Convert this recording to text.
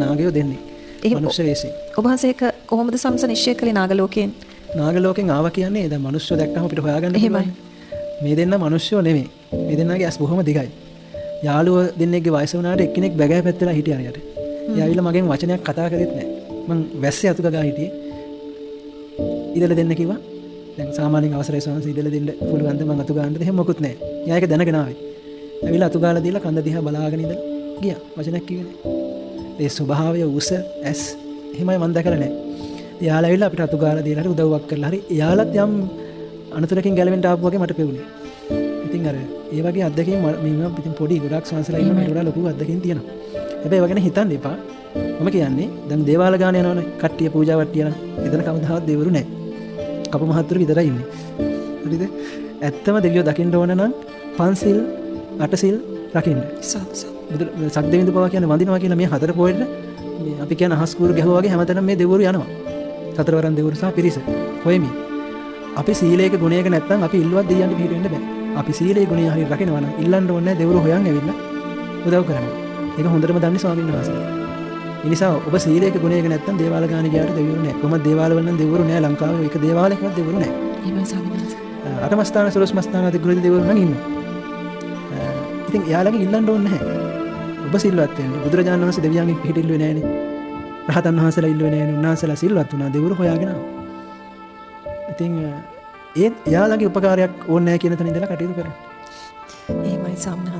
නාගයෝ දෙන්නේ. මනුෂ්‍ය වෙස්සේ. ඔබ වහන්සේ ඒක කොහොමද සම්ස නිශ්චය කළේ නාගලෝකයෙන්? නාගලෝකෙන් ආවා කියන්නේ දැන් මනුෂ්‍යෝ දැක්කම අපිට හොයාගන්න පුළුවන්. මේ දෙන්න මනුෂ්‍යෝ නෙමෙයි. මේ දෙන්නගේ ඇස් බොහොම දිගයි. යාළුවෝ දෙන්නෙක්ගේ වයස වුණාට එක්කෙනෙක් බැගෑ පැත්තලා හිටියා හරියට. ඒ ඇවිල්ලා මගෙන් වචනයක් කතා කරෙත් නැහැ. මං වැස්සේ අතු ගගා හිටියේ. ඉදලා දෙන්න කිව්වා. දැන් සාමාන්‍යයෙන් අවසරයි සෝනස ඉදලා දෙන්න පුළුවන්ද මං අතු ගන්නද එහෙම මොකුත් නැහැ. එයා ඒක දැනගෙන ආවේ. ඇවිල්ලා අතු ගාලා දීලා කන්ද දිහා බලාගෙන ඉඳලා ගියා. වචනයක් කිව්වේ නැහැ. ඒ ස්වභාවය උස ඇස් එහෙමයි මං දැකලා නැහැ. එයාලා ඇවිල්ලා අපිට අතු ගාලා දීලා හරි උදව්වක් කරලා හරි එයාලත් යම් අනතුරකින් ගැලවෙන්න ආපු වගේ මට පෙවුනේ. ඉතින් අර ඒ වගේ අත්දැකීම් මම ඉතින් පොඩි ගොඩක් සංසලා ඉන්න මට වඩා ලොකු අත්දැකීම් තියෙනවා. හැබැයි ඒව ගැන හිතන්න එපා. මම කියන්නේ දැන් දේවාල ගාන යනවනේ කට්ටිය පූජාවක් තියන. එතන කවදාවත් දෙවරු නැහැ. කපු මහත්තුරු විතරයි ඉන්නේ. හරිද? ඇත්තම දෙවියෝ දකින්න ඕන නම් පන්සිල් අටසිල් රකින්න. සද්දෙවිඳු පවා කියන්නේ වඳිනවා කියලා මේ හතර පොයේට මේ අපි කියන අහස් කූරු ගැහුවා වගේ හැමතැනම මේ දෙවරු යනවා. සතරවරන් දෙවරු සහ පිරිස. හොයමි. අපි සීලයක ගුණයක නැත්නම් අපි ඉල්ලුවත් දෙයියන්ට පිට වෙන්න බෑ. අපි සීලේ ගුණය හරියට රකින්නවා නම් ඉල්ලන්න ඕනේ නැහැ දෙවරු හොයන් ඇවිල්ලා උදව් කරන්න. ඒක හොඳටම දන්නේ ස්වාමීන් වහන්සේ. ඒ නිසා ඔබ සීලයක ගුණයක නැත්නම් දේවාල ගාන ගියාට දෙවිවරු නැහැ. කොහොමද දේවාල වල නම් දෙවිවරු නැහැ ලංකාවේ. ඒක දේවාලයකවත් දෙවිවරු නැහැ. එහෙමයි ස්වාමීන් වහන්සේ. අටමස්ථාන සුරස්මස්ථාන අධිගෘහිත දෙවිවරු නම් ඉන්නවා. ඉතින් එයාලගෙන් ඉල්ලන්න ඕනේ නැහැ. ඔබ සිල්වත් වෙන්න. බුදුරජාණන් වහන්සේ දෙවියන්ගෙන් පිට ඉල්ලුවේ නැහනේ. රහතන් වහන්සේලා ඉල්ලුවේ නැහනේ. උන්වහන්සේලා සිල්වත් වුණා. දෙවිවරු හොයාගෙන ආවා. ඉතින් එයාලගේ උපකාරයක් ඕනේ නැහැ කියන තැන ඉඳලා කටයුතු කරනවා. එහෙමයි ස්වාමීන්